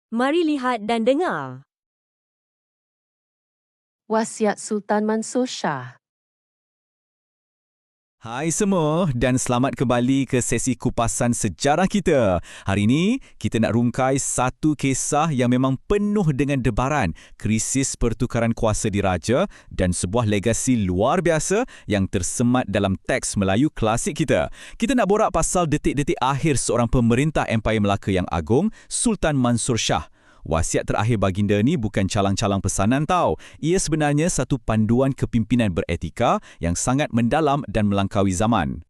Mari lihat dan dengar. Wasiat Sultan Mansur Shah. Hai semua dan selamat kembali ke sesi kupasan sejarah kita. Hari ini, kita nak rungkai satu kisah yang memang penuh dengan debaran, krisis pertukaran kuasa diraja dan sebuah legasi luar biasa yang tersemat dalam teks Melayu klasik kita. Kita nak borak pasal detik-detik akhir seorang pemerintah Empayar Melaka yang agung, Sultan Mansur Shah. Wasiat terakhir baginda ni bukan calang-calang pesanan tau. Ia sebenarnya satu panduan kepimpinan beretika yang sangat mendalam dan melangkaui zaman.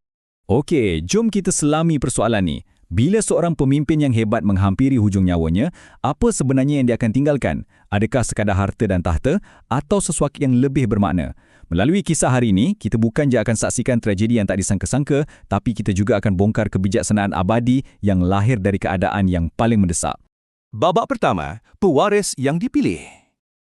Okey, jom kita selami persoalan ni. Bila seorang pemimpin yang hebat menghampiri hujung nyawanya, apa sebenarnya yang dia akan tinggalkan? Adakah sekadar harta dan tahta atau sesuatu yang lebih bermakna? Melalui kisah hari ini, kita bukan je akan saksikan tragedi yang tak disangka-sangka, tapi kita juga akan bongkar kebijaksanaan abadi yang lahir dari keadaan yang paling mendesak. Babak pertama, pewaris yang dipilih.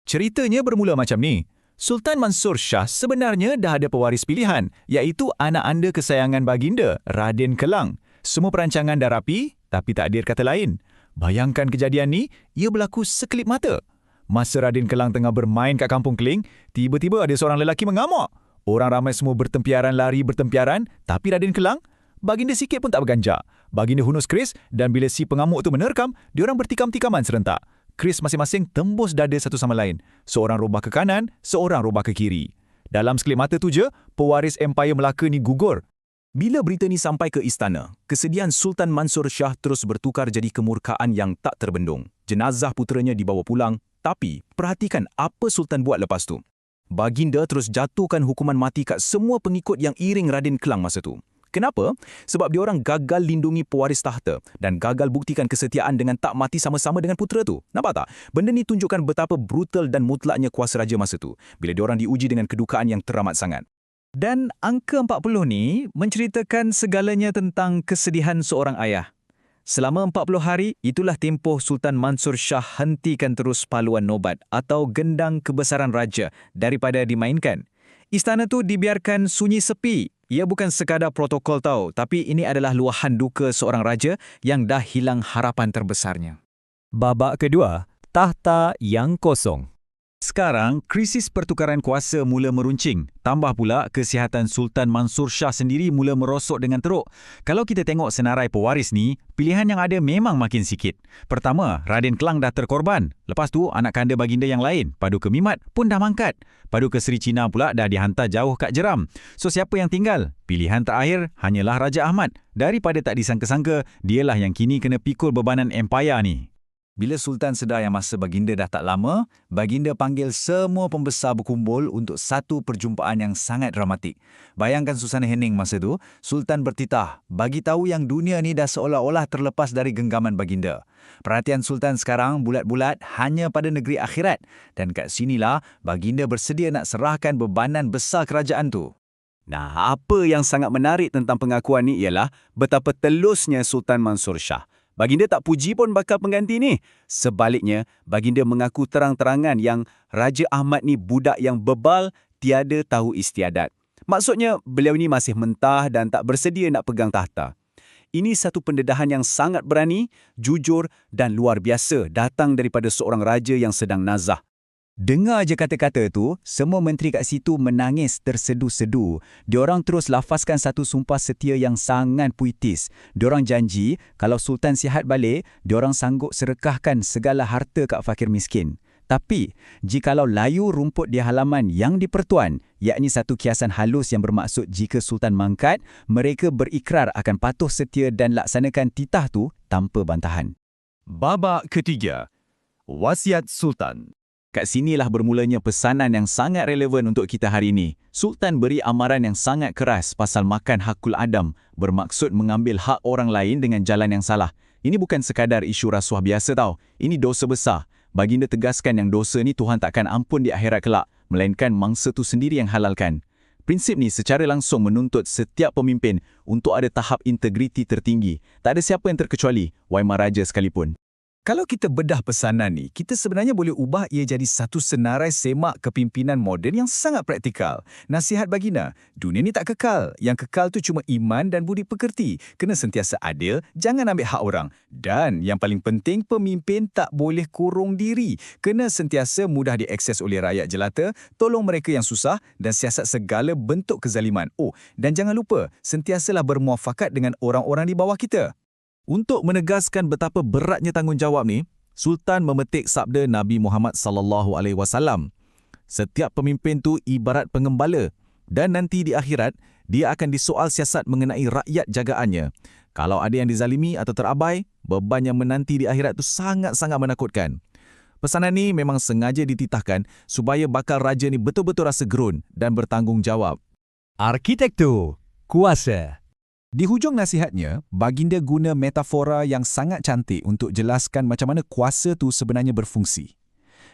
Ceritanya bermula macam ni. Sultan Mansur Shah sebenarnya dah ada pewaris pilihan, iaitu anak anda kesayangan baginda, Raden Kelang. Semua perancangan dah rapi, tapi takdir kata lain. Bayangkan kejadian ni, ia berlaku sekelip mata. Masa Raden Kelang tengah bermain kat Kampung Keling, tiba-tiba ada seorang lelaki mengamuk. Orang ramai semua lari bertempiaran, tapi Raden Kelang, baginda sikit pun tak berganjak. Baginda hunus keris dan bila si pengamuk tu menerkam, diorang bertikam-tikaman serentak. Keris masing-masing tembus dada satu sama lain. Seorang robah ke kanan, seorang robah ke kiri. Dalam sekelip mata tu je, pewaris Empayar Melaka ni gugur. Bila berita ni sampai ke istana, kesedihan Sultan Mansur Shah terus bertukar jadi kemurkaan yang tak terbendung. Jenazah puteranya dibawa pulang, tapi perhatikan apa Sultan buat lepas tu. Baginda terus jatuhkan hukuman mati kat semua pengikut yang iring Raden Kelang masa tu. Kenapa? Sebab diorang gagal lindungi pewaris tahta dan gagal buktikan kesetiaan dengan tak mati sama-sama dengan putera tu. Nampak tak? Benda ni tunjukkan betapa brutal dan mutlaknya kuasa raja masa tu bila diorang diuji dengan kedukaan yang teramat sangat. Dan angka 40 ni menceritakan segalanya tentang kesedihan seorang ayah. Selama 40 hari, itulah tempoh Sultan Mansur Shah hentikan terus paluan nobat atau gendang kebesaran raja daripada dimainkan. Istana tu dibiarkan sunyi sepi. Ia bukan sekadar protokol tau, tapi ini adalah luahan duka seorang raja yang dah hilang harapan terbesarnya. Babak kedua, tahta yang kosong. Sekarang, krisis pertukaran kuasa mula meruncing. Tambah pula, kesihatan Sultan Mansur Shah sendiri mula merosot dengan teruk. Kalau kita tengok senarai pewaris ni, pilihan yang ada memang makin sikit. Pertama, Raden Kelang dah terkorban. Lepas tu, anak kanda baginda yang lain, Paduka Mimat, pun dah mangkat. Paduka Seri Cina pula dah dihantar jauh kat jeram. So, siapa yang tinggal? Pilihan terakhir hanyalah Raja Ahmad. Daripada tak disangka-sangka, dialah yang kini kena pikul bebanan empayar ni. Bila Sultan sedar yang masa baginda dah tak lama, baginda panggil semua pembesar berkumpul untuk satu perjumpaan yang sangat dramatik. Bayangkan suasana hening masa tu, Sultan bertitah, bagi tahu yang dunia ni dah seolah-olah terlepas dari genggaman baginda. Perhatian Sultan sekarang bulat-bulat hanya pada negeri akhirat dan kat sinilah baginda bersedia nak serahkan bebanan besar kerajaan tu. Nah, apa yang sangat menarik tentang pengakuan ni ialah betapa telusnya Sultan Mansur Shah. Baginda tak puji pun bakal pengganti ni. Sebaliknya, baginda mengaku terang-terangan yang Raja Ahmad ni budak yang bebal, tiada tahu istiadat. Maksudnya, beliau ni masih mentah dan tak bersedia nak pegang tahta. Ini satu pendedahan yang sangat berani, jujur dan luar biasa datang daripada seorang raja yang sedang nazah. Dengar je kata-kata tu, semua menteri kat situ menangis tersedu-sedu. Diorang terus lafazkan satu sumpah setia yang sangat puitis. Diorang janji, kalau Sultan sihat balik, diorang sanggup sedekahkan segala harta kat fakir miskin. Tapi, jikalau layu rumput di halaman yang dipertuan, yakni satu kiasan halus yang bermaksud jika Sultan mangkat, mereka berikrar akan patuh setia dan laksanakan titah tu tanpa bantahan. Babak ketiga, wasiat Sultan. Kat sinilah bermulanya pesanan yang sangat relevan untuk kita hari ini. Sultan beri amaran yang sangat keras pasal makan hakul adam, bermaksud mengambil hak orang lain dengan jalan yang salah. Ini bukan sekadar isu rasuah biasa tau. Ini dosa besar. Baginda tegaskan yang dosa ni Tuhan takkan ampun di akhirat kelak, melainkan mangsa tu sendiri yang halalkan. Prinsip ni secara langsung menuntut setiap pemimpin untuk ada tahap integriti tertinggi. Tak ada siapa yang terkecuali, Waimar Raja sekalipun. Kalau kita bedah pesanan ni, kita sebenarnya boleh ubah ia jadi satu senarai semak kepimpinan moden yang sangat praktikal. Nasihat baginda, dunia ni tak kekal. Yang kekal tu cuma iman dan budi pekerti. Kena sentiasa adil, jangan ambil hak orang. Dan yang paling penting, pemimpin tak boleh kurung diri. Kena sentiasa mudah diakses oleh rakyat jelata, tolong mereka yang susah dan siasat segala bentuk kezaliman. Oh, dan jangan lupa, sentiasalah bermuafakat dengan orang-orang di bawah kita. Untuk menegaskan betapa beratnya tanggungjawab ni, Sultan memetik sabda Nabi Muhammad SAW. Setiap pemimpin tu ibarat pengembala dan nanti di akhirat, dia akan disoal siasat mengenai rakyat jagaannya. Kalau ada yang dizalimi atau terabai, beban yang menanti di akhirat tu sangat-sangat menakutkan. Pesanan ni memang sengaja dititahkan supaya bakal raja ni betul-betul rasa gerun dan bertanggungjawab. Arkitektur kuasa. Di hujung nasihatnya, baginda guna metafora yang sangat cantik untuk jelaskan macam mana kuasa tu sebenarnya berfungsi.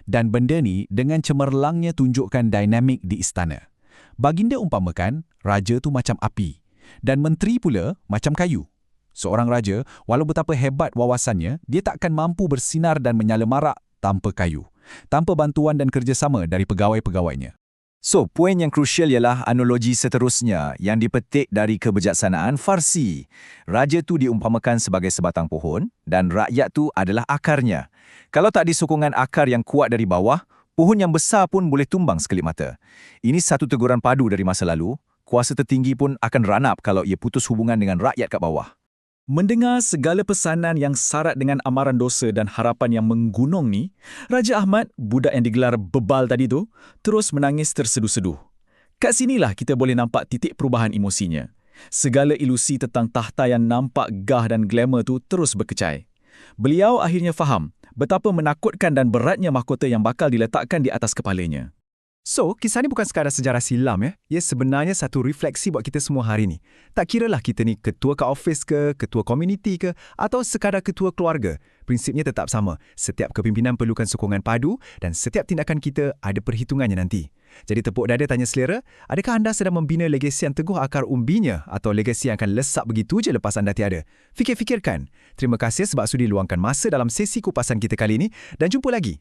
Dan benda ni dengan cemerlangnya tunjukkan dinamik di istana. Baginda umpamakan, raja tu macam api dan menteri pula macam kayu. Seorang raja, walau betapa hebat wawasannya, dia takkan mampu bersinar dan menyala marak tanpa kayu, tanpa bantuan dan kerjasama dari pegawai-pegawainya. So, poin yang krusial ialah analogi seterusnya yang dipetik dari kebijaksanaan Farsi. Raja tu diumpamakan sebagai sebatang pohon dan rakyat tu adalah akarnya. Kalau tak ada sokongan akar yang kuat dari bawah, pohon yang besar pun boleh tumbang sekelip mata. Ini satu teguran padu dari masa lalu. Kuasa tertinggi pun akan ranap kalau ia putus hubungan dengan rakyat kat bawah. Mendengar segala pesanan yang syarat dengan amaran dosa dan harapan yang menggunung ni, Raja Ahmad, budak yang digelar bebal tadi tu, terus menangis terseduh-seduh. Kat sinilah kita boleh nampak titik perubahan emosinya. Segala ilusi tentang tahta yang nampak gah dan glamour tu terus berkecai. Beliau akhirnya faham betapa menakutkan dan beratnya mahkota yang bakal diletakkan di atas kepalanya. So, kisah ni bukan sekadar sejarah silam ya. Ia sebenarnya satu refleksi buat kita semua hari ni. Tak kiralah kita ni ketua kat office ke, ketua komuniti ke, atau sekadar ketua keluarga. Prinsipnya tetap sama. Setiap kepimpinan perlukan sokongan padu dan setiap tindakan kita ada perhitungannya nanti. Jadi tepuk dada tanya selera, adakah anda sedang membina legasi yang teguh akar umbinya atau legasi yang akan lesap begitu je lepas anda tiada? Fikir-fikirkan. Terima kasih sebab sudi luangkan masa dalam sesi kupasan kita kali ini dan jumpa lagi.